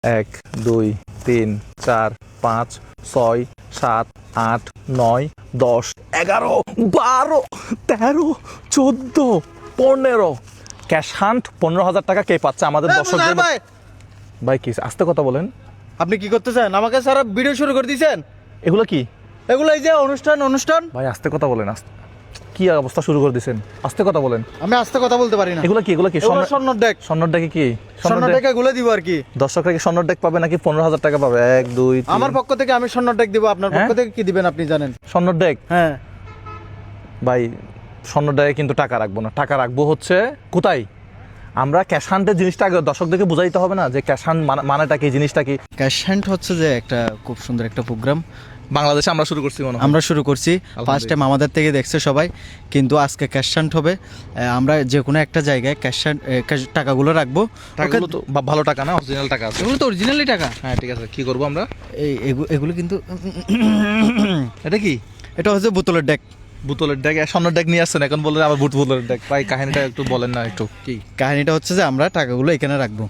1 2 3 4 5 6 7 8 9 10 11 12 13 14 15 cash hunt 15,000 টাকা কে পাচ্ছে আমাদের দর্শকদের। ভাই কি আস্তে কথা বলেন, আপনি কি করতেছেন? আমাকে সারা ভিডিও শুরু করে দিয়েছেন। এগুলো কি? এগুলো এই যে অনুষ্ঠান। ভাই আস্তে কথা বলেন, কি অবস্থা শুরু করে দিয়েছেন, আস্তে কথা বলেন। আমি আস্তে কথা বলতে পারি না। এগুলো কি? স্বর্ণর ডেক। স্বর্ণর ডেকে কি? স্বর্ণর ডেকে গুলো দিব আর কি। দর্শকরা কি স্বর্ণর ডেক পাবে নাকি 15,000 টাকা পাবে? 1 2 3। আমার পক্ষ থেকে আমি স্বর্ণর ডেক দিব, আপনার পক্ষ থেকে কি দিবেন আপনি জানেন? স্বর্ণর ডেক? হ্যাঁ ভাই স্বর্ণর ডেকে কিন্তু টাকা রাখবো না, টাকা রাখবো হচ্ছে কোথায়? আমরা ক্যাশ হান্টের জিনিসটা আগে দর্শকদেরকে বুঝাইতে হবে না যে ক্যাশ হান্ট মানেটা কি, জিনিসটা কি। ক্যাশ হ্যান্ড হচ্ছে যে একটা খুব সুন্দর একটা প্রোগ্রাম বাংলাদেশে আমরা শুরু করছি মনে হয়। আমরা শুরু করছি, ফার্স্ট টাইম আমাদের থেকে দেখছে সবাই, কিন্তু আজকে ক্যাশ হ্যান্ড হবে। আমরা যে কোনো একটা জায়গায় ক্যাশ হ্যান্ড টাকাগুলো রাখবো। টাকাগুলো তো ভালো টাকা না, অরিজিনাল টাকা আছে। এগুলো তো অরিজিনালি টাকা। হ্যাঁ ঠিক আছে, কি করবো আমরা? এগুলো কিন্তু এটা কি? এটা হচ্ছে বোতলের ডেক। বোতলের ডেক? স্বর্ণের ডেক নিয়ে আসছেন এখন বললেন আবার বোতলের ডেক। ভাই কাহিনীটা একটু বলেন না একটু। কি কাহিনীটা হচ্ছে যে আমরা টাকাগুলো এখানে রাখবো,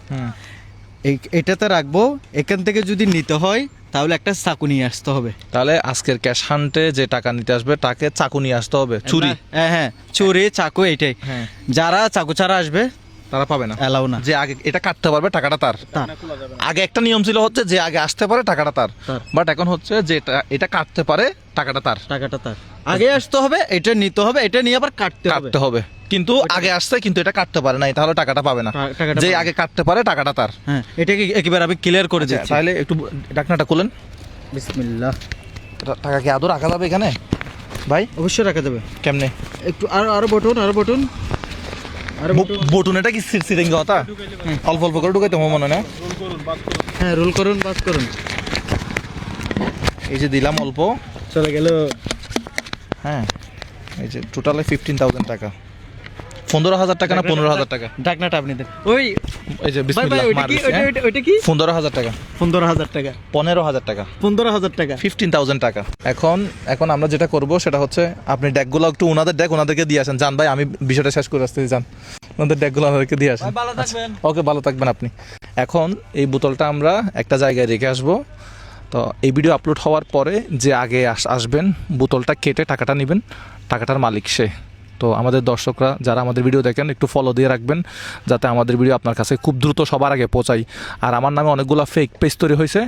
এটাতে রাখবো। এখান থেকে যদি নিতে হয় তাহলে একটা চাকু নিয়ে আসতে হবে। তাহলে আজকের ক্যাশ হান্টে যে টাকা নিতে আসবে তাকে চাকু নিয়ে আসতে হবে, ছুরি। হ্যাঁ ছুরি চাকু এইটাই। হ্যাঁ, যারা চাকু ছাড়া আসবে তারা পাবে না, এলাও না। যে আগে এটা কাটতে পারবে টাকাটা তার। আগে একটা নিয়ম ছিল হচ্ছে যে আগে আসতে পারে টাকাটা তার, বাট এখন হচ্ছে যে এটা কাটতে পারে টাকাটা তার। টাকাটা তার আগে আসতে হবে, এটা নিতে হবে, এটা নিয়ে আবার কাটতে হবে। কিন্তু আগে আসছে কিন্তু এটা কাটতে পারে নাই, তাহলে টাকাটা পাবে না। যে আগে কাটতে পারে টাকাটা তার। হ্যাঁ, এটা কি একেবারে আমি ক্লিয়ার করে দিচ্ছি। তাহলে একটু ঢাকনাটা খুলেন। বিসমিল্লাহ। টাকা কি আদৌ রাখা যাবে এখানে ভাই? অবশ্যই রাখা যাবে। কেমনে? একটু আরো বটন। বটুন এটা কি সিটিং কথা? অল্প অল্প করে ঢুকাইতে হবে মনে না? হ্যাঁ, রোল করুন, বাস করুন। এই যে দিলাম অল্প, চলে গেল। হ্যাঁ এই যে টোটালে 15,000 টাকা। 15,000 টাকা না 15,000 টাকা? ডাকনাটা আপনি দেন। ওই এই যে বিসমিল্লাহ মারছি। ওইটা কি? 15,000 টাকা। 15,000 টাকা। 15,000 টাকা। 15,000 টাকা। 15,000 টাকা। এখন আমরা যেটা করব সেটা হচ্ছে আপনি ডেকগুলো একটু ওনাদেরকে দিয়ে আসেন। জান ভাই আমি বিষয়টা শেষ করে আসতেছি, যান ওনাদের ডেকগুলো ওনাদেরকে দিয়ে আসেন। ভালো থাকবেন। ওকে, ভালো থাকবেন আপনি। এখন এই বোতলটা আমরা একটা জায়গায় রেখে আসবো। তো এই ভিডিও আপলোড হওয়ার পরে যে আগে আসবেন বোতলটা কেটে টাকাটা নেবেন, টাকাটার মালিক সে। তো আমাদের দর্শকরা যারা আমাদের ভিডিও দেখেন একটু ফলো দিয়ে রাখবেন, যাতে আমাদের ভিডিও আপনার কাছে খুব দ্রুত সবার আগে পৌঁছাই। আর আমার নামে অনেকগুলো ফেক পেজ তৈরি হয়েছে,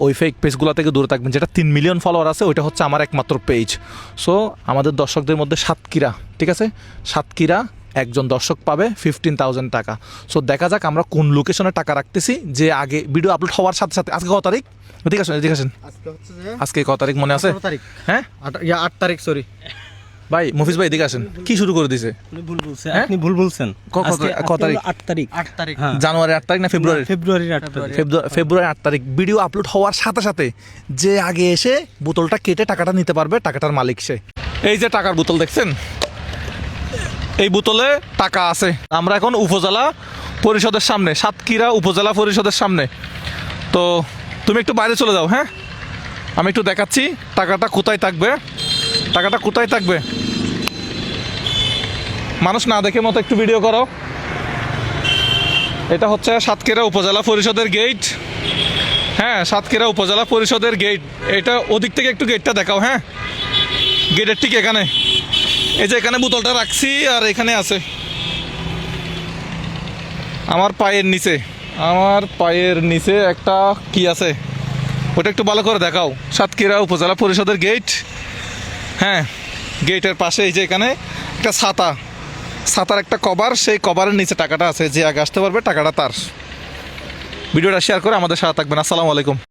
ওই ফেক পেজগুলো থেকে দূরে থাকবেন। যেটা 3 মিলিয়ন ফলোয়ার আছে ওইটা হচ্ছে আমার একমাত্র পেজ। সো আমাদের দর্শকদের মধ্যে সাতক্ষীরা, ঠিক আছে, সাতক্ষীরা একজন দর্শক পাবে 15,000 টাকা। সো দেখা যাক আমরা কোন লোকেশনে টাকা রাখতেছি। যে আগে ভিডিও আপলোড হওয়ার সাথে সাথে, আজকে কত তারিখ? ঠিক আছে, আজকে কত তারিখ মনে আছে? হ্যাঁ 8 তারিখ, সরি ভাই। মফিজ ভাই এদিকে আসেন, কি শুরু করে দিছে? আপনি ভুল বলছেন। কত তারিখ? 8 তারিখ। জানুয়ারি 8 তারিখ না ফেব্রুয়ারি? ফেব্রুয়ারি 8 তারিখ ভিডিও আপলোড হওয়ার সাথে সাথে যে আগে এসে বোতলটা কেটে টাকাটা নিতে পারবে, টাকাটার মালিক সে। এই যে টাকার বোতল দেখছেন, এই বোতলে টাকা আছে। আমরা এখন উপজেলা পরিষদের সামনে, সাতক্ষীরা উপজেলা পরিষদের সামনে। তো তুমি একটু বাইরে চলে যাও, হ্যাঁ আমি একটু দেখাচ্ছি টাকাটা কোথায় থাকবে। টাকাটা কোথায় থাকবে মানুষ না দেখে মতো একটু ভিডিও করো। এটা হচ্ছে সাতক্ষীরা উপজেলা পরিষদের গেট। হ্যাঁ, সাতক্ষীরা উপজেলা পরিষদের গেট। এটা ওদিক থেকে একটু গেটটা দেখাও। হ্যাঁ, গেটের ঠিক এখানে, এই যে এখানে বোতলটা রাখছি আর এখানে আছে আমার পায়ের নিচে একটা কি আছে ওটা একটু ভালো করে দেখাও। সাতক্ষীরা উপজেলা পরিষদের গেট। হ্যাঁ, গেটের পাশে এই যে এখানে একটা ছাতার একটা কভার, সেই কভারের নিচে টাকাটা আছে। যে আগে আসতে পারবে টাকাটা তার। ভিডিওটা শেয়ার করে আমাদের সাথে থাকবেন। আসসালামু আলাইকুম।